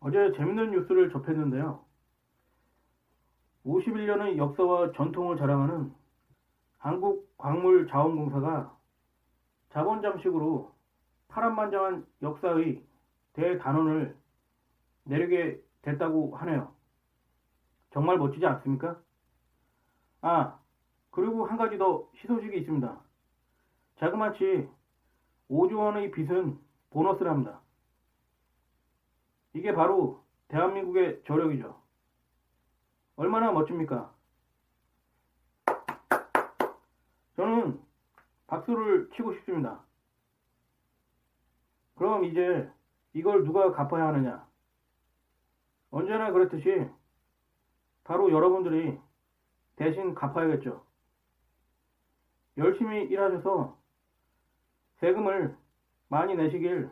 어제 재밌는 뉴스를 접했는데요. 51년의 역사와 전통을 자랑하는 한국광물자원공사가 자본 잠식으로 파란만장한 역사의 대단원을 내리게 됐다고 하네요. 정말 멋지지 않습니까? 아, 그리고 한 가지 더 희소식이 있습니다. 자그마치 5조 원의 빚은 보너스랍니다. 이게 바로 대한민국의 저력이죠. 얼마나 멋집니까? 저는 박수를 치고 싶습니다. 그럼 이제 이걸 누가 갚아야 하느냐? 언제나 그랬듯이 바로 여러분들이 대신 갚아야겠죠. 열심히 일하셔서 세금을 많이 내시길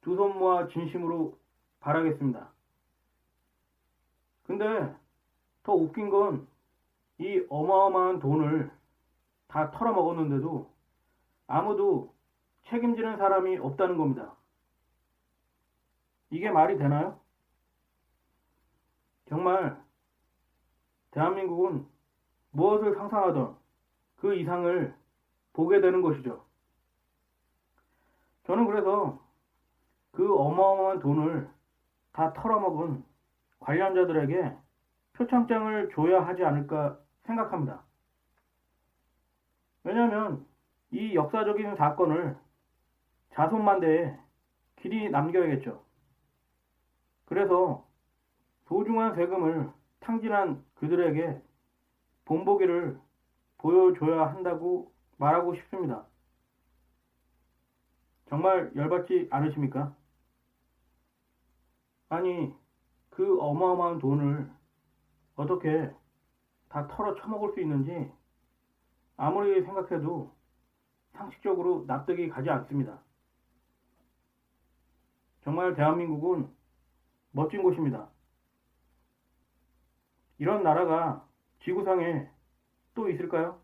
두 손 모아 진심으로 바라겠습니다. 근데 더 웃긴 건 이 어마어마한 돈을 다 털어먹었는데도 아무도 책임지는 사람이 없다는 겁니다. 이게 말이 되나요? 정말 대한민국은 무엇을 상상하던 그 이상을 보게 되는 것이죠. 저는 그래서 그 어마어마한 돈을 다 털어먹은 관련자들에게 표창장을 줘야 하지 않을까 생각합니다. 왜냐하면 이 역사적인 사건을 자손만대에 길이 남겨야겠죠. 그래서 소중한 세금을 탕진한 그들에게 본보기를 보여줘야 한다고 말하고 싶습니다. 정말 열받지 않으십니까? 아니, 그 어마어마한 돈을 어떻게 다 털어 쳐먹을 수 있는지 아무리 생각해도 상식적으로 납득이 가지 않습니다. 정말 대한민국은 멋진 곳입니다. 이런 나라가 지구상에 또 있을까요?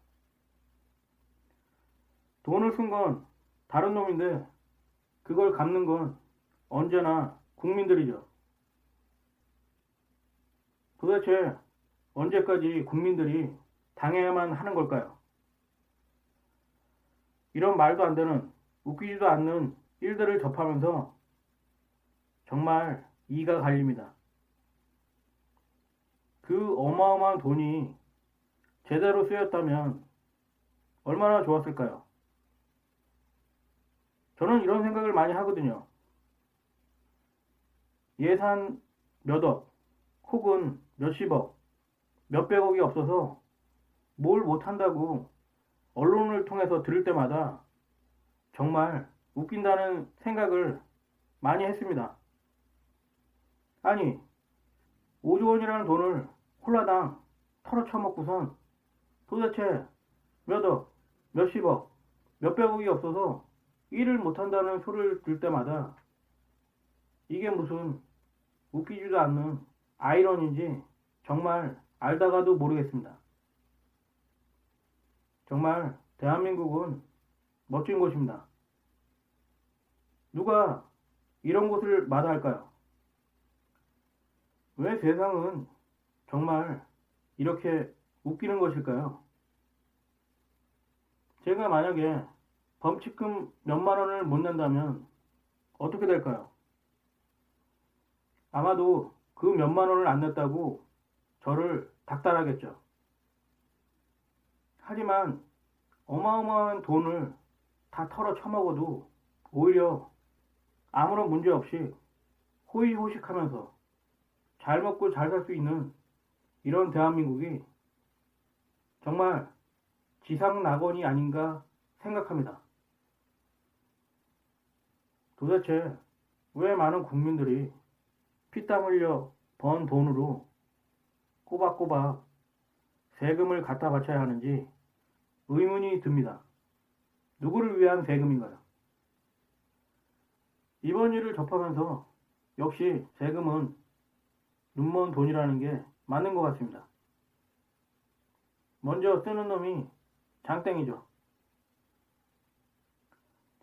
돈을 쓴 건 다른 놈인데 그걸 갚는 건 언제나 국민들이죠. 도대체 언제까지 국민들이 당해야만 하는 걸까요? 이런 말도 안 되는 웃기지도 않는 일들을 접하면서 정말 이가 갈립니다. 그 어마어마한 돈이 제대로 쓰였다면 얼마나 좋았을까요? 저는 이런 생각을 많이 하거든요. 예산 몇억 혹은 몇십억, 몇백억이 없어서 뭘 못한다고 언론을 통해서 들을 때마다 정말 웃긴다는 생각을 많이 했습니다. 아니, 5조 원이라는 돈을 홀라당 털어쳐먹고선 도대체 몇억, 몇십억, 몇백억이 없어서 일을 못한다는 소리를 들을 때마다 이게 무슨 웃기지도 않는 아이러니인지 정말 알다가도 모르겠습니다. 정말 대한민국은 멋진 곳입니다. 누가 이런 곳을 마다할까요? 왜 세상은 정말 이렇게 웃기는 것일까요? 제가 만약에 범칙금 몇만 원을 못 낸다면 어떻게 될까요? 아마도 그 몇만 원을 안 냈다고 저를 닥달하겠죠. 하지만 어마어마한 돈을 다 털어 쳐먹어도 오히려 아무런 문제 없이 호의호식하면서 잘 먹고 잘 살 수 있는 이런 대한민국이 정말 지상낙원이 아닌가 생각합니다. 도대체 왜 많은 국민들이 피땀 흘려 번 돈으로 꼬박꼬박 세금을 갖다 바쳐야 하는지 의문이 듭니다. 누구를 위한 세금인가요? 이번 일을 접하면서 역시 세금은 눈먼 돈이라는 게 맞는 것 같습니다. 먼저 쓰는 놈이 장땡이죠.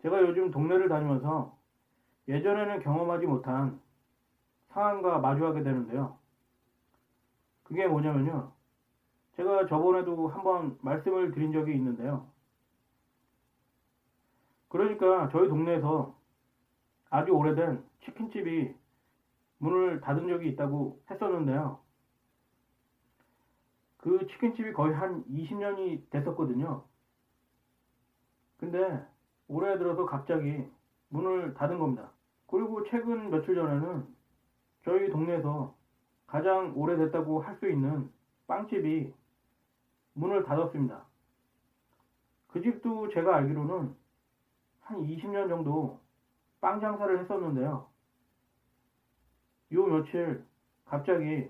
제가 요즘 동네를 다니면서 예전에는 경험하지 못한 상황과 마주하게 되는데요. 그게 뭐냐면요. 제가 저번에도 한번 말씀을 드린 적이 있는데요. 그러니까 저희 동네에서 아주 오래된 치킨집이 문을 닫은 적이 있다고 했었는데요. 그 치킨집이 거의 한 20년이 됐었거든요. 근데 올해 들어서 갑자기 문을 닫은 겁니다. 그리고 최근 며칠 전에는 저희 동네에서 가장 오래됐다고 할 수 있는 빵집이 문을 닫았습니다. 그 집도 제가 알기로는 한 20년 정도 빵 장사를 했었는데요. 요 며칠 갑자기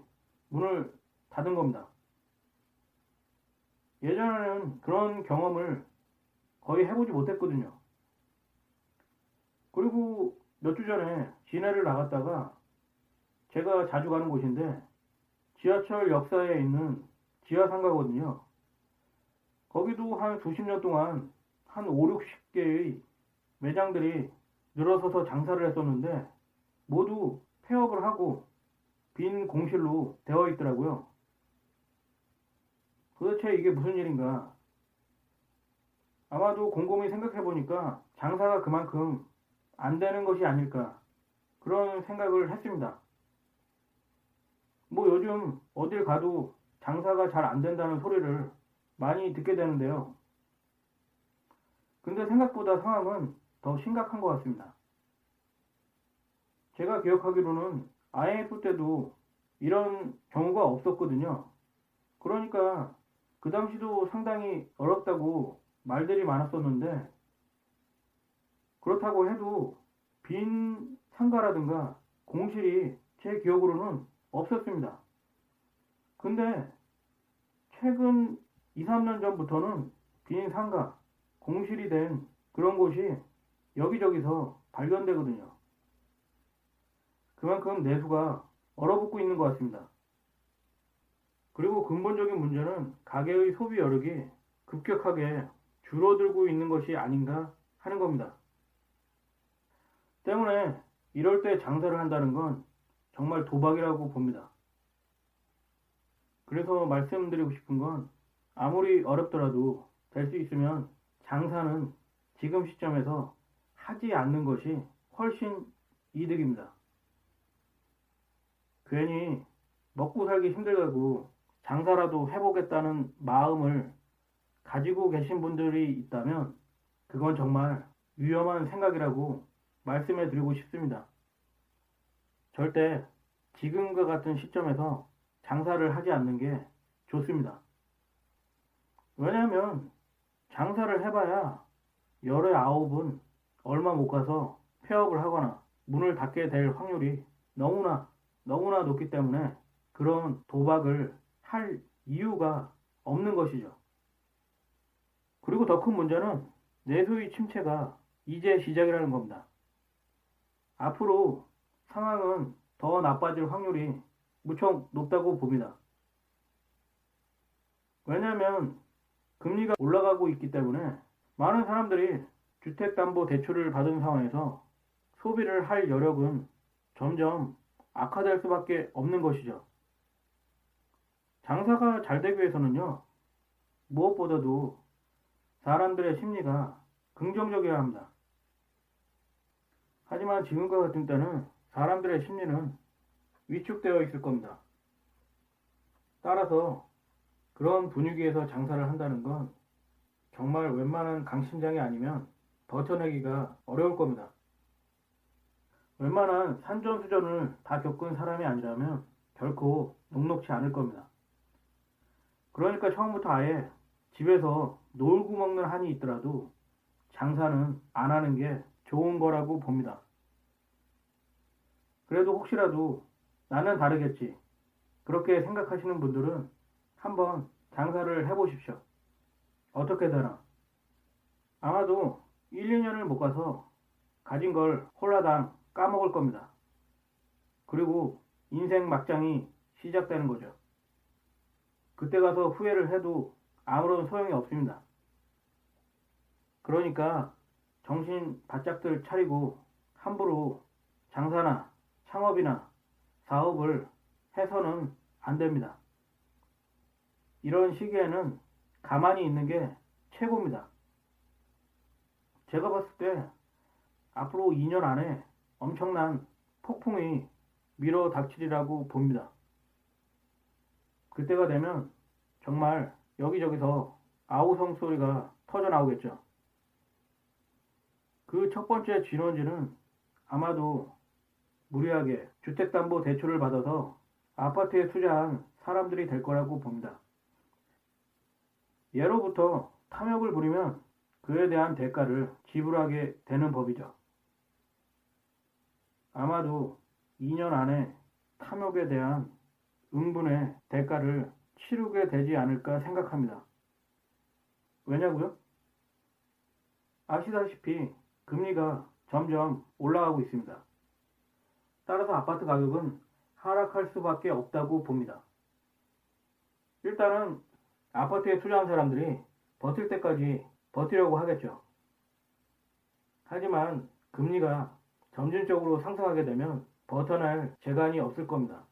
문을 닫은 겁니다. 예전에는 그런 경험을 거의 해보지 못했거든요. 그리고 몇 주 전에 시내를 나갔다가 제가 자주 가는 곳인데 지하철 역사에 있는 지하상가거든요. 거기도 한 수십 년 동안 한 5, 60개의 매장들이 늘어서서 장사를 했었는데 모두 폐업을 하고 빈 공실로 되어 있더라고요. 도대체 이게 무슨 일인가? 아마도 곰곰이 생각해 보니까 장사가 그만큼 안 되는 것이 아닐까 그런 생각을 했습니다. 뭐 요즘 어딜 가도 장사가 잘 안 된다는 소리를 많이 듣게 되는데요. 근데 생각보다 상황은 더 심각한 것 같습니다. 제가 기억하기로는 IMF 때도 이런 경우가 없었거든요. 그러니까 그 당시도 상당히 어렵다고 말들이 많았었는데 그렇다고 해도 빈 상가라든가 공실이 제 기억으로는 없었습니다. 근데 최근 2, 3년 전부터는 빈 상가, 공실이 된 그런 곳이 여기저기서 발견되거든요. 그만큼 내수가 얼어붙고 있는 것 같습니다. 그리고 근본적인 문제는 가게의 소비 여력이 급격하게 줄어들고 있는 것이 아닌가 하는 겁니다. 때문에 이럴 때 장사를 한다는 건 정말 도박이라고 봅니다. 그래서 말씀드리고 싶은 건 아무리 어렵더라도 될 수 있으면 장사는 지금 시점에서 하지 않는 것이 훨씬 이득입니다. 괜히 먹고 살기 힘들다고 장사라도 해보겠다는 마음을 가지고 계신 분들이 있다면 그건 정말 위험한 생각이라고 말씀해 드리고 싶습니다. 절대 지금과 같은 시점에서 장사를 하지 않는 게 좋습니다. 왜냐하면 장사를 해봐야 열의 아홉은 얼마 못 가서 폐업을 하거나 문을 닫게 될 확률이 너무나 높기 때문에 그런 도박을 할 이유가 없는 것이죠. 그리고 더 큰 문제는 내수의 침체가 이제 시작이라는 겁니다. 앞으로 상황은 더 나빠질 확률이 무척 높다고 봅니다. 왜냐하면 금리가 올라가고 있기 때문에 많은 사람들이 주택담보대출을 받은 상황에서 소비를 할 여력은 점점 악화될 수밖에 없는 것이죠. 장사가 잘 되기 위해서는요, 무엇보다도 사람들의 심리가 긍정적이어야 합니다. 하지만 지금과 같은 때는 사람들의 심리는 위축되어 있을 겁니다. 따라서 그런 분위기에서 장사를 한다는 건 정말 웬만한 강심장이 아니면 버텨내기가 어려울 겁니다. 웬만한 산전수전을 다 겪은 사람이 아니라면 결코 녹록지 않을 겁니다. 그러니까 처음부터 아예 집에서 놀고 먹는 한이 있더라도 장사는 안 하는 게 좋은 거라고 봅니다. 그래도 혹시라도 나는 다르겠지 그렇게 생각하시는 분들은 한번 장사를 해보십시오. 어떻게 되나? 아마도 1, 2년을 못 가서 가진 걸 홀라당 까먹을 겁니다. 그리고 인생 막장이 시작되는 거죠. 그때 가서 후회를 해도 아무런 소용이 없습니다. 그러니까 정신 바짝들 차리고 함부로 장사나 창업이나 사업을 해서는 안 됩니다. 이런 시기에는 가만히 있는 게 최고입니다. 제가 봤을 때 앞으로 2년 안에 엄청난 폭풍이 밀어 닥치리라고 봅니다. 그때가 되면 정말 여기저기서 아우성 소리가 터져 나오겠죠. 그 첫 번째 진원지는 아마도 무리하게 주택담보대출을 받아서 아파트에 투자한 사람들이 될 거라고 봅니다. 예로부터 탐욕을 부리면 그에 대한 대가를 지불하게 되는 법이죠. 아마도 2년 안에 탐욕에 대한 응분의 대가를 치르게 되지 않을까 생각합니다. 왜냐고요? 아시다시피 금리가 점점 올라가고 있습니다. 따라서 아파트 가격은 하락할 수밖에 없다고 봅니다. 일단은 아파트에 투자한 사람들이 버틸 때까지 버티려고 하겠죠. 하지만 금리가 점진적으로 상승하게 되면 버텨낼 재간이 없을 겁니다.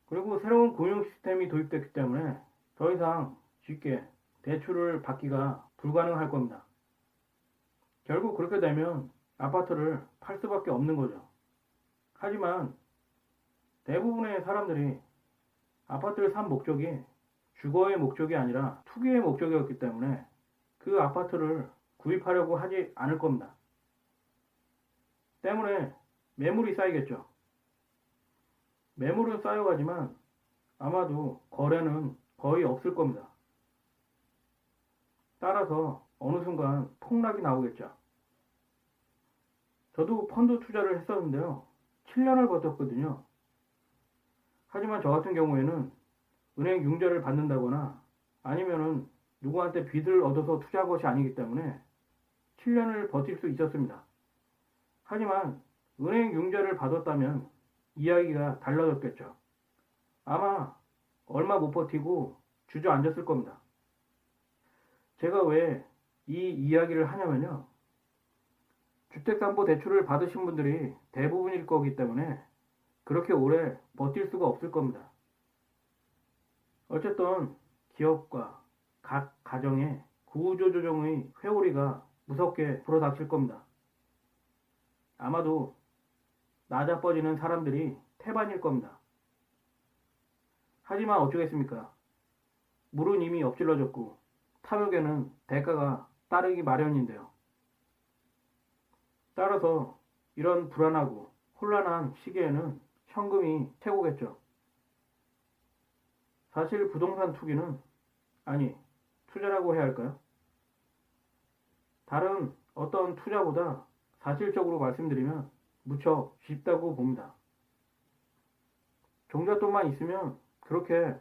그리고 새로운 금융 시스템이 도입됐기 때문에 더 이상 쉽게 대출을 받기가 불가능할 겁니다. 결국 그렇게 되면 아파트를 팔 수밖에 없는 거죠. 하지만 대부분의 사람들이 아파트를 산 목적이 주거의 목적이 아니라 투기의 목적이었기 때문에 그 아파트를 구입하려고 하지 않을 겁니다. 때문에 매물이 쌓이겠죠. 매물은 쌓여가지만 아마도 거래는 거의 없을 겁니다. 따라서 어느 순간 폭락이 나오겠죠. 저도 펀드 투자를 했었는데요. 7년을 버텼거든요. 하지만 저 같은 경우에는 은행 융자를 받는다거나 아니면은 누구한테 빚을 얻어서 투자한 것이 아니기 때문에 7년을 버틸 수 있었습니다. 하지만 은행 융자를 받았다면 이야기가 달라졌겠죠. 아마 얼마 못 버티고 주저앉았을 겁니다. 제가 왜 이 이야기를 하냐면요. 주택담보대출을 받으신 분들이 대부분일 거기 때문에 그렇게 오래 버틸 수가 없을 겁니다. 어쨌든 기업과 각 가정의 구조조정의 회오리가 무섭게 불어닥칠 겁니다. 아마도 나자빠지는 사람들이 태반일 겁니다. 하지만 어쩌겠습니까? 물은 이미 엎질러졌고 탐욕에는 대가가 따르기 마련인데요. 따라서 이런 불안하고 혼란한 시기에는 현금이 최고겠죠. 사실 부동산 투기는 투자라고 해야 할까요? 다른 어떤 투자보다 사실적으로 말씀드리면 무척 쉽다고 봅니다. 종잣돈만 있으면 그렇게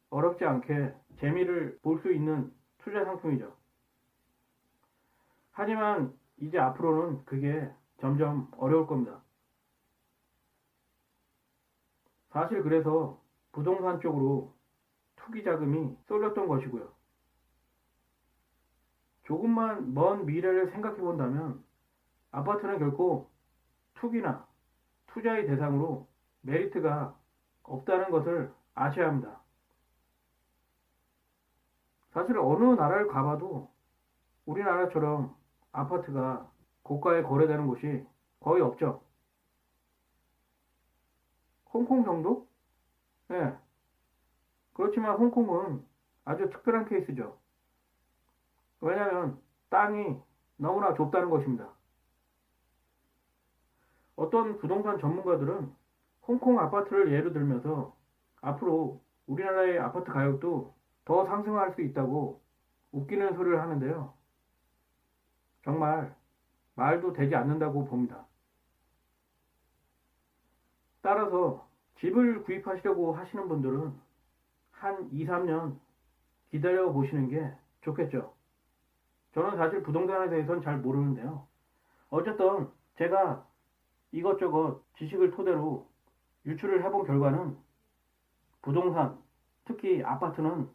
어렵지 않게 재미를 볼 수 있는 투자 상품이죠. 하지만 이제 앞으로는 그게 점점 어려울 겁니다. 사실 그래서 부동산 쪽으로 투기 자금이 쏠렸던 것이고요. 조금만 먼 미래를 생각해 본다면 아파트는 결코 투기나 투자의 대상으로 메리트가 없다는 것을 아셔야 합니다. 사실 어느 나라를 가봐도 우리나라처럼 아파트가 고가에 거래되는 곳이 거의 없죠. 홍콩 정도? 네. 그렇지만 홍콩은 아주 특별한 케이스죠. 왜냐하면 땅이 너무나 좁다는 것입니다. 어떤 부동산 전문가들은 홍콩 아파트를 예로 들면서 앞으로 우리나라의 아파트 가격도 더 상승할 수 있다고 웃기는 소리를 하는데요. 정말 말도 되지 않는다고 봅니다. 따라서 집을 구입하시려고 하시는 분들은 한 2, 3년 기다려 보시는 게 좋겠죠. 저는 사실 부동산에 대해서는 잘 모르는데요. 어쨌든 제가 이것저것 지식을 토대로 유출을 해본 결과는 부동산, 특히 아파트는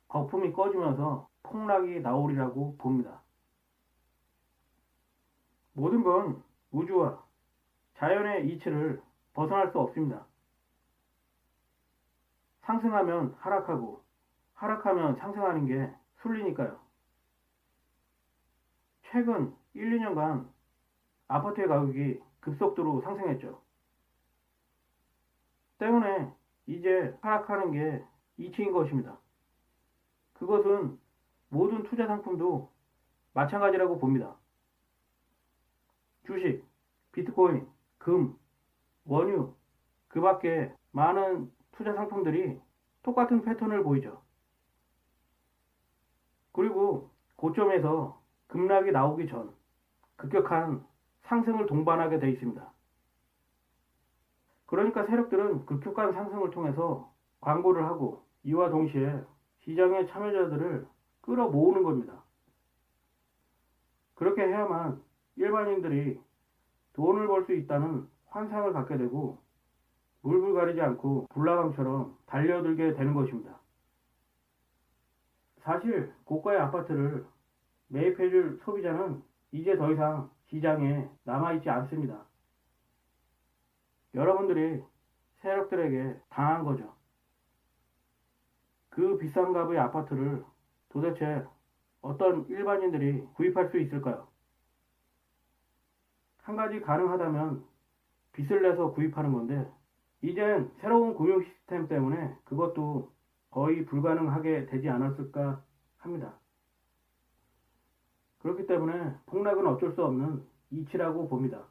거품이 꺼지면서 폭락이 나오리라고 봅니다. 모든 건 우주와 자연의 이치를 벗어날 수 없습니다. 상승하면 하락하고 하락하면 상승하는 게 순리니까요. 최근 1, 2년간 아파트의 가격이 급속도로 상승했죠. 때문에 이제 하락하는 게 이치인 것입니다. 그것은 모든 투자 상품도 마찬가지라고 봅니다. 주식, 비트코인, 금, 원유, 그 밖에 많은 투자 상품들이 똑같은 패턴을 보이죠. 그리고 고점에서 급락이 나오기 전 급격한 상승을 동반하게 되어 있습니다. 그러니까 세력들은 급격한 상승을 통해서 광고를 하고 이와 동시에 시장의 참여자들을 끌어모으는 겁니다. 그렇게 해야만 일반인들이 돈을 벌 수 있다는 환상을 갖게 되고 물불 가리지 않고 불나방처럼 달려들게 되는 것입니다. 사실 고가의 아파트를 매입해줄 소비자는 이제 더 이상 시장에 남아있지 않습니다. 여러분들이 세력들에게 당한 거죠. 그 비싼 값의 아파트를 도대체 어떤 일반인들이 구입할 수 있을까요? 한 가지 가능하다면 빚을 내서 구입하는 건데 이젠 새로운 금융 시스템 때문에 그것도 거의 불가능하게 되지 않았을까 합니다. 그렇기 때문에 폭락은 어쩔 수 없는 이치라고 봅니다.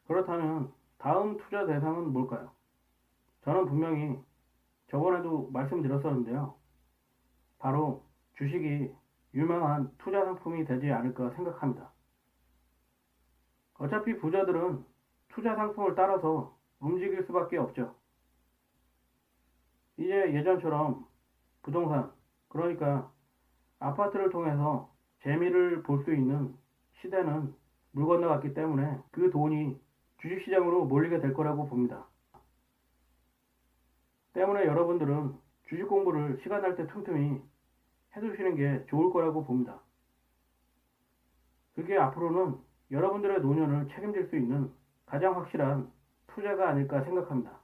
그렇다면 다음 투자 대상은 뭘까요? 저는 분명히 저번에도 말씀드렸었는데요. 바로 주식이 유명한 투자 상품이 되지 않을까 생각합니다. 어차피 부자들은 투자 상품을 따라서 움직일 수밖에 없죠. 이제 예전처럼 부동산, 그러니까 아파트를 통해서 재미를 볼 수 있는 시대는 물 건너갔기 때문에 그 돈이 주식시장으로 몰리게 될 거라고 봅니다. 때문에 여러분들은 주식 공부를 시간 날 때 틈틈이 해두시는 게 좋을 거라고 봅니다. 그게 앞으로는 여러분들의 노년을 책임질 수 있는 가장 확실한 투자가 아닐까 생각합니다.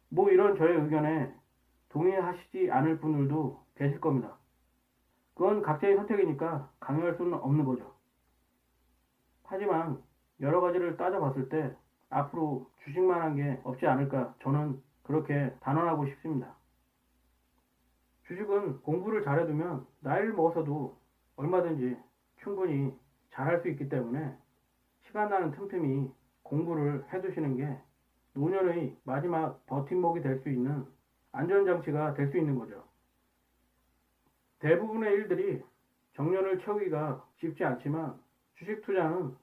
뭐 이런 저의 의견에 동의하시지 않을 분들도 계실 겁니다. 그건 각자의 선택이니까 강요할 수는 없는 거죠. 하지만 여러 가지를 따져봤을 때 앞으로 주식만 한 게 없지 않을까 저는 그렇게 단언하고 싶습니다. 주식은 공부를 잘해두면 나이를 먹어서도 얼마든지 충분히 잘할 수 있기 때문에 시간 나는 틈틈이 공부를 해두시는 게 노년의 마지막 버팀목이 될 수 있는 안전장치가 될 수 있는 거죠. 대부분의 일들이 정년을 채우기가 쉽지 않지만 주식 투자는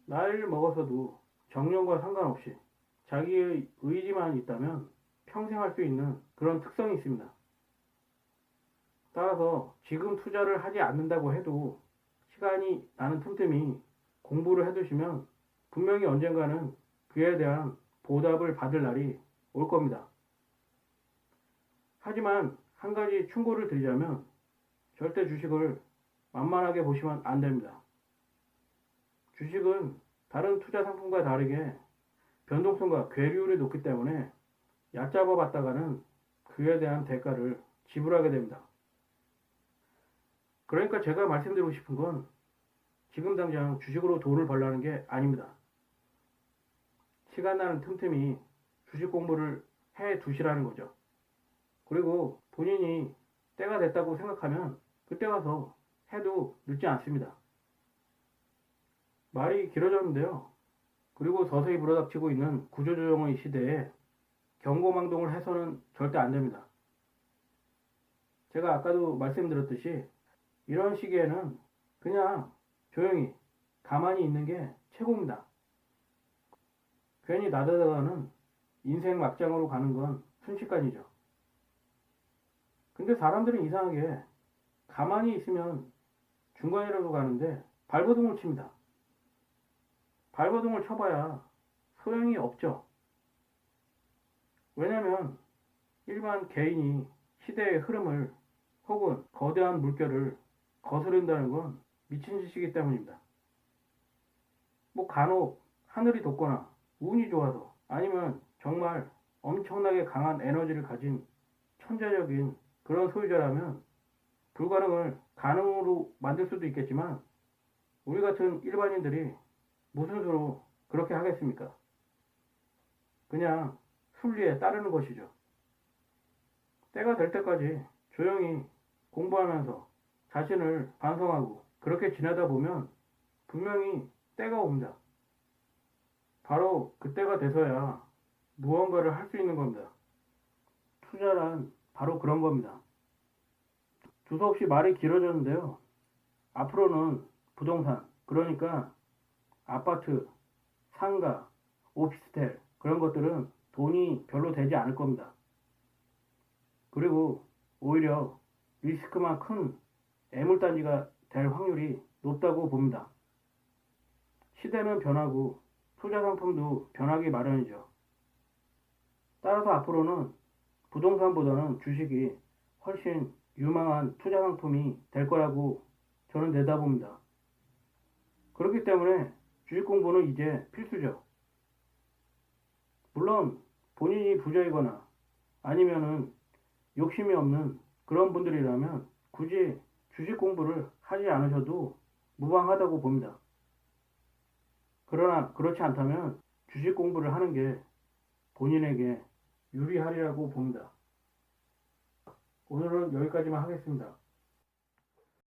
나이를 먹어서도 정년과 상관없이 자기의 의지만 있다면 평생 할 수 있는 그런 특성이 있습니다. 따라서 지금 투자를 하지 않는다고 해도 시간이 나는 틈틈이 공부를 해두시면 분명히 언젠가는 그에 대한 보답을 받을 날이 올 겁니다. 하지만 한 가지 충고를 드리자면 절대 주식을 만만하게 보시면 안 됩니다. 주식은 다른 투자 상품과 다르게 변동성과 괴리율이 높기 때문에 얕잡아 봤다가는 그에 대한 대가를 지불하게 됩니다. 그러니까 제가 말씀드리고 싶은 건 지금 당장 주식으로 돈을 벌라는 게 아닙니다. 시간 나는 틈틈이 주식 공부를 해 두시라는 거죠. 그리고 본인이 때가 됐다고 생각하면 그때 가서 해도 늦지 않습니다. 말이 길어졌는데요. 그리고 서서히 불어닥치고 있는 구조조정의 시대에 경고망동을 해서는 절대 안 됩니다. 제가 아까도 말씀드렸듯이 이런 시기에는 그냥 조용히 가만히 있는 게 최고입니다. 괜히 나대다가는 인생 막장으로 가는 건 순식간이죠. 근데 사람들은 이상하게 가만히 있으면 중간이라도 가는데 발버둥을 칩니다. 발버둥을 쳐봐야 소용이 없죠. 왜냐면 일반 개인이 시대의 흐름을 혹은 거대한 물결을 거스른다는 건 미친 짓이기 때문입니다. 뭐 간혹 하늘이 돋거나 운이 좋아서 아니면 정말 엄청나게 강한 에너지를 가진 천재적인 그런 소유자라면 불가능을 가능으로 만들 수도 있겠지만 우리 같은 일반인들이 무슨 수로 그렇게 하겠습니까? 그냥 순리에 따르는 것이죠. 때가 될 때까지 조용히 공부하면서 자신을 반성하고 그렇게 지내다 보면 분명히 때가 옵니다. 바로 그때가 돼서야 무언가를 할 수 있는 겁니다. 투자란 바로 그런 겁니다. 두서없이 말이 길어졌는데요. 앞으로는 부동산, 그러니까 아파트, 상가, 오피스텔 그런 것들은 돈이 별로 되지 않을 겁니다. 그리고 오히려 리스크만 큰 애물단지가 될 확률이 높다고 봅니다. 시대는 변하고 투자 상품도 변하기 마련이죠. 따라서 앞으로는 부동산보다는 주식이 훨씬 유망한 투자 상품이 될 거라고 저는 내다봅니다. 그렇기 때문에 주식 공부는 이제 필수죠. 물론 본인이 부자이거나 아니면은 욕심이 없는 그런 분들이라면 굳이 주식 공부를 하지 않으셔도 무방하다고 봅니다. 그러나 그렇지 않다면 주식 공부를 하는 게 본인에게 유리하리라고 봅니다. 오늘은 여기까지만 하겠습니다.